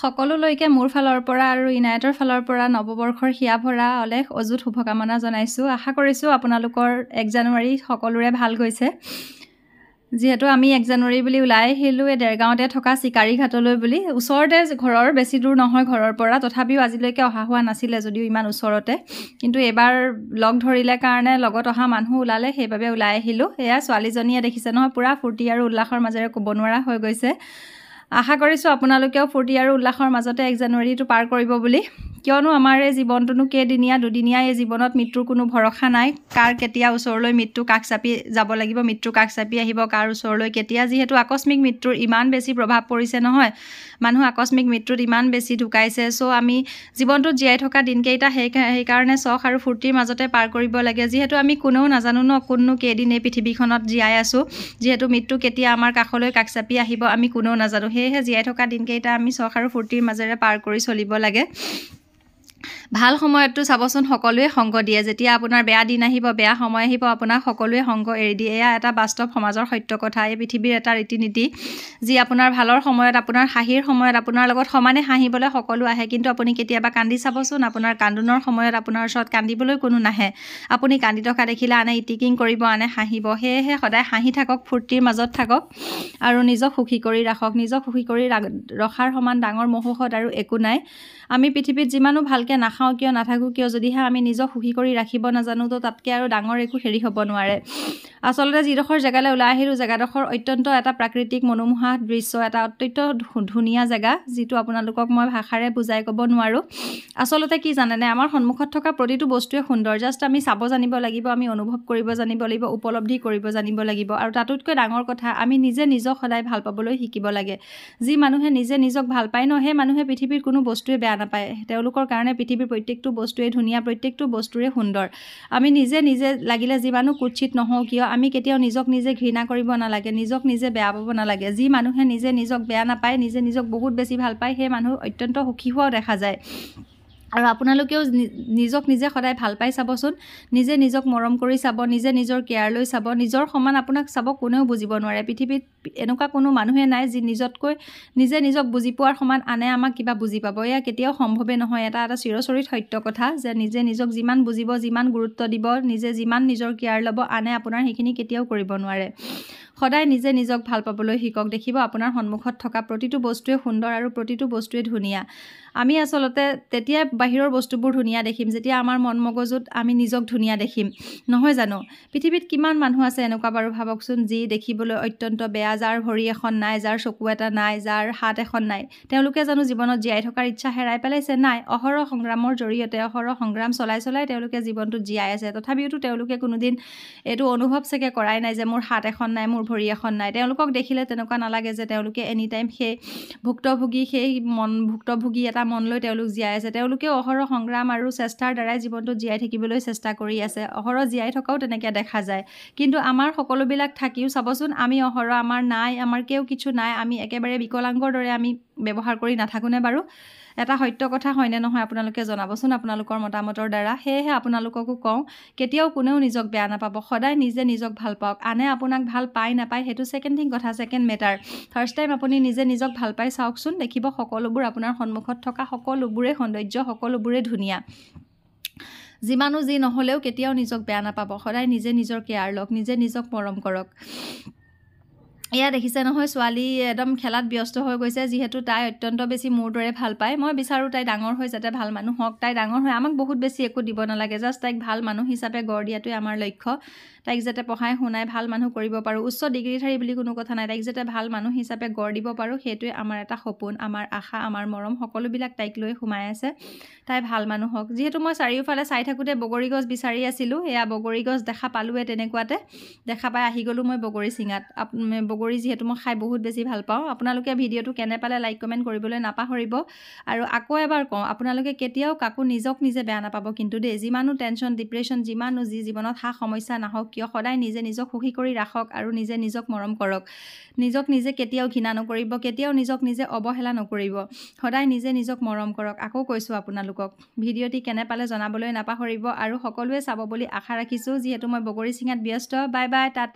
সকলোলৈকে মোৰ ফালৰ পৰা আৰু ইনাইটৰ ফালৰ পৰা নৱবৰ্ষৰ হিয়া ভৰা অলেখ অযুত শুভকামনা জনাইছোঁ। আশা কৰিছোঁ আপোনালোকৰ 1 জানুৱাৰী সকলোৰে ভাল গৈছে। যিহেতু আমি 1 জানুৱাৰী বুলি ওলাই আহিলোঁ এই দেৰগাঁৱতে থকা চিকাৰী ঘাটলৈ বুলি। ওচৰতে ঘৰৰ, বেছি দূৰ নহয় ঘৰৰ পৰা, তথাপিও আজিলৈকে অহা হোৱা নাছিলে যদিও ইমান ওচৰতে। কিন্তু এইবাৰ লগ ধৰিলে কাৰণে লগত অহা মানুহ ওলালে, সেইবাবে ওলাই আহিলোঁ। এয়া ছোৱালীজনীয়ে দেখিছে নহয়, পূৰা ফূৰ্তি আৰু উল্লাসৰ মাজেৰে ক'ব নোৱাৰা হৈ গৈছে। আশা কৰিছোঁ আপোনালোকেও ফূৰ্তি আৰু উল্লাসৰ মাজতে 1 জানুৱাৰীটো পাৰ কৰিব বুলি। কিয়নো আমাৰ এই জীৱনটোনো কেইদিনীয়া, দুদিনীয়া। এই জীৱনত মৃত্যুৰ কোনো ভৰসা নাই। কাৰ কেতিয়া ওচৰলৈ মৃত্যু কাষ চাপি যাব লাগিব, মৃত্যু কাষ চাপি আহিব কাৰ ওচৰলৈ কেতিয়া। যিহেতু আকস্মিক মৃত্যুৰ ইমান বেছি প্ৰভাৱ পৰিছে নহয়, মানুহ আকস্মিক মৃত্যুত ইমান বেছি ঢুকাইছে। আমি জীৱনটোত জীয়াই থকা দিনকেইটা সেইকাৰণে চখ আৰু ফূৰ্তিৰ মাজতে পাৰ কৰিব লাগে। যিহেতু আমি কোনেও নাজানো ন কোননো কেইদিন এই পৃথিৱীখনত জীয়াই আছোঁ। যিহেতু মৃত্যু কেতিয়া আমাৰ কাষলৈ কাষ চাপি আহিব আমি কোনেও নাজানো। সেয়েহে জীয়াই থকা দিনকেইটা আমি চখ আৰু ফূৰ্তিৰ মাজেৰে পাৰ কৰি চলিব লাগে। ভাল সময়ততো চাবচোন সকলোৱে সংগ দিয়ে। যেতিয়া আপোনাৰ বেয়া দিন আহিব, বেয়া সময় আহিব, আপোনাক সকলোৱে সংগ এৰি দিয়ে। এয়া এটা বাস্তৱ সমাজৰ সত্য কথা। এই পৃথিৱীৰ এটা ৰীতি নীতি, যি আপোনাৰ ভালৰ সময়ত, আপোনাৰ হাঁহিৰ সময়ত আপোনাৰ লগত সমানে হাঁহিবলৈ সকলো আহে। কিন্তু আপুনি কেতিয়াবা কান্দি চাবচোন, আপোনাৰ কান্দোনৰ সময়ত আপোনাৰ ওচৰত কান্দিবলৈ কোনো নাহে। আপুনি কান্দি থকা দেখিলে আনে ইটিকিং কৰিব, আনে হাঁহিব। সেয়েহে সদায় হাঁহি থাকক, ফূৰ্তিৰ মাজত থাকক আৰু নিজক সুখী কৰি ৰাখক। নিজক সুখী কৰি ৰখাৰ সমান ডাঙৰ মহৌষধ আৰু একো নাই। আমি পৃথিৱীত যিমানো ভালকৈ নাখাওঁ কিয়, নাথাকোঁ কিয়, যদিহে আমি নিজক সুখী কৰি ৰাখিব নাজানো, তো তাতকৈ আৰু ডাঙৰ একো হেৰি হ'ব নোৱাৰে। আচলতে যিডোখৰ জেগালৈ ওলাই আহিলোঁ, জেগাডোখৰ অত্যন্ত এটা প্ৰাকৃতিক মনোমোহা দৃশ্য, এটা অত্যন্ত ধুনীয়া জেগা, যিটো আপোনালোকক মই ভাষাৰে বুজাই ক'ব নোৱাৰোঁ। আচলতে কি জানেনে, আমাৰ সন্মুখত থকা প্ৰতিটো বস্তুৱে সুন্দৰ। জাষ্ট আমি চাব জানিব লাগিব, আমি অনুভৱ কৰিব জানিব লাগিব, উপলব্ধি কৰিব জানিব লাগিব। আৰু তাতোতকৈ ডাঙৰ কথা, আমি নিজে নিজক সদায় ভাল পাবলৈ শিকিব লাগে। যি মানুহে নিজে নিজক ভাল পায় ন, সেই মানুহে পৃথিৱীৰ কোনো বস্তুৱে বেয়া নাপায়। তেওঁলোকৰ কাৰণে পৃথিৱীৰ প্ৰত্যেকটো বস্তুৱেই ধুনীয়া, প্ৰত্যেকটো বস্তুৰে সুন্দৰ। আমি নিজে লাগিলে যিমানো কুৎসিত নহওঁ কিয়, আমি কেতিয়াও নিজক নিজে ঘৃণা কৰিব নালাগে, নিজক নিজে বেয়া পাব নালাগে। যি মানুহে নিজে নিজক বেয়া নাপায়, নিজে নিজক বহুত বেছি ভাল পায়, সেই মানুহ অত্যন্ত সুখী হোৱাও দেখা যায়। আৰু আপোনালোকেও নিজক নিজে সদায় ভাল পাই চাবচোন, নিজে নিজক মৰম কৰি চাব, নিজে নিজৰ কেয়াৰ লৈ চাব। নিজৰ সমান আপোনাক চাব কোনেও বুজিব নোৱাৰে। পৃথিৱীত এনেকুৱা কোনো মানুহে নাই যি নিজতকৈ নিজে নিজক বুজি পোৱাৰ সমান আনে আমাক কিবা বুজি পাব। এয়া কেতিয়াও সম্ভৱেই নহয়। এটা চিৰচৰিত সত্য কথা যে নিজে নিজক যিমান বুজিব, যিমান গুৰুত্ব দিব, নিজে যিমান নিজৰ কেয়াৰ ল'ব, আনে আপোনাৰ সেইখিনি কেতিয়াও কৰিব নোৱাৰে। সদায় নিজে নিজক ভাল পাবলৈ শিকক। দেখিব আপোনাৰ সন্মুখত থকা প্ৰতিটো বস্তুৱে সুন্দৰ আৰু প্ৰতিটো বস্তুৱে ধুনীয়া। আমি আচলতে তেতিয়াই বাহিৰৰ বস্তুবোৰ ধুনীয়া দেখিম যেতিয়া আমাৰ মন মগজুত আমি নিজক ধুনীয়া দেখিম, নহয় জানো? পৃথিৱীত কিমান মানুহ আছে এনেকুৱা বাৰু ভাবকচোন, যি দেখিবলৈ অত্যন্ত বেয়া, যাৰ ভৰি এখন নাই, যাৰ চকু এটা নাই, যাৰ হাত এখন নাই। তেওঁলোকে জানো জীৱনত জীয়াই থকাৰ ইচ্ছা হেৰাই পেলাইছে? নাই। অহৰহ সংগ্ৰামৰ জৰিয়তে, অহৰহ সংগ্ৰাম চলাই তেওঁলোকে জীৱনটোত জীয়াই আছে। তথাপিওতো তেওঁলোকে কোনোদিন এইটো অনুভৱ চাগে কৰাই নাই যে মোৰ হাত এখন নাই, মোৰ ভৰি এখন নাই। তেওঁলোকক দেখিলে তেনেকুৱা নালাগে যে তেওঁলোকে এনি টাইম সেই ভুক্তভোগী এটা মন লৈ তেওঁলোক জীয়াই আছে। তেওঁলোকেও অহৰহ সংগ্ৰাম আৰু চেষ্টাৰ দ্বাৰাই জীৱনটোত জীয়াই থাকিবলৈ চেষ্টা কৰি আছে। অহৰহ জীয়াই থকাও তেনেকৈ দেখা যায়। কিন্তু আমাৰ সকলোবিলাক থাকিও চাবচোন, আমি অহৰহ আমাৰ নাই, আমাৰ কেও কিছু নাই, আমি একেবাৰে বিকলাংগৰ দৰে আমি ব্যৱহাৰ কৰি নাথাকোনে বাৰু? এটা সত্য কথা হয়নে নহয় আপোনালোকে জনাবচোন আপোনালোকৰ মতামতৰ দ্বাৰা। সেয়েহে আপোনালোককো কওঁ, কেতিয়াও কোনেও নিজক বেয়া নাপাব। সদায় নিজে নিজক ভাল পাওক। আনে আপোনাক ভাল পায় নাপায় সেইটো ছেকেণ্ড থিং কথা, ছেকেণ্ড মেটাৰ। ফাৰ্ষ্ট টাইম আপুনি নিজে নিজক ভাল পাই চাওকচোন, দেখিব সকলোবোৰ আপোনাৰ সন্মুখত থকা সকলোবোৰে সৌন্দৰ্য, সকলোবোৰে ধুনীয়া। যিমানো যি নহ'লেও কেতিয়াও নিজক বেয়া নাপাব। সদায় নিজে নিজৰ কেয়াৰ লওক, নিজে নিজক মৰম কৰক। এয়া দেখিছে নহয়, ছোৱালী একদম খেলাত ব্যস্ত হৈ গৈছে। যিহেতু তাই অত্যন্ত বেছি মোৰ দৰে ভাল পায়। মই বিচাৰোঁ তাই ডাঙৰ হৈ যাতে ভাল মানুহ হওক। তাই ডাঙৰ হৈ আমাক বহুত বেছি একো দিব নালাগে, জাষ্ট তাইক ভাল মানুহ হিচাপে গঢ় দিয়াটোৱে আমাৰ লক্ষ্য। তাইক যাতে পঢ়াই শুনাই ভাল মানুহ কৰিব পাৰোঁ। উচ্চ ডিগ্ৰীধাৰী বুলি কোনো কথা নাই। তাইক যাতে ভাল মানুহ হিচাপে গঢ় দিব পাৰোঁ, সেইটোৱে আমাৰ এটা সপোন, আমাৰ আশা, আমাৰ মৰম, সকলোবিলাক তাইক লৈ সোমাই আছে। তাই ভাল মানুহ হওক। যিহেতু মই চাৰিওফালে চাই থাকোঁতে বগৰী গছ বিচাৰি আছিলোঁ, এয়া বগৰী গছ দেখা পালোঁৱে। তেনেকুৱাতে দেখা পাই আহি গ'লোঁ মই বগৰী চিঙাত। বগৰী যিহেতু মই খাই বহুত বেছি ভাল পাওঁ। আপোনালোকে ভিডিঅ'টো কেনে পালে লাইক কমেণ্ট কৰিবলৈ নাপাহৰিব। আৰু আকৌ এবাৰ কওঁ, আপোনালোকে কেতিয়াও কাকো নিজক নিজে বেয়া নাপাব কিন্তু দেই। যিমানো টেনশ্যন, ডিপ্ৰেশ্যন, যিমানো জীৱনত সমস্যা নাহক কিয়, সদায় নিজে নিজক সুখী কৰি ৰাখক আৰু নিজে নিজক মৰম কৰক। নিজক নিজে কেতিয়াও ঘৃণা নকৰিব, কেতিয়াও নিজক নিজে অৱহেলা নকৰিব। সদায় নিজে নিজক মৰম কৰক। আকৌ কৈছোঁ আপোনালোকক, ভিডিঅ'টি কেনে পালে জনাবলৈ নাপাহৰিব আৰু সকলোৱে চাব বুলি আশা ৰাখিছোঁ। যিহেতু মই বগৰী চিঙাত ব্যস্ত। Bye bye, Tata.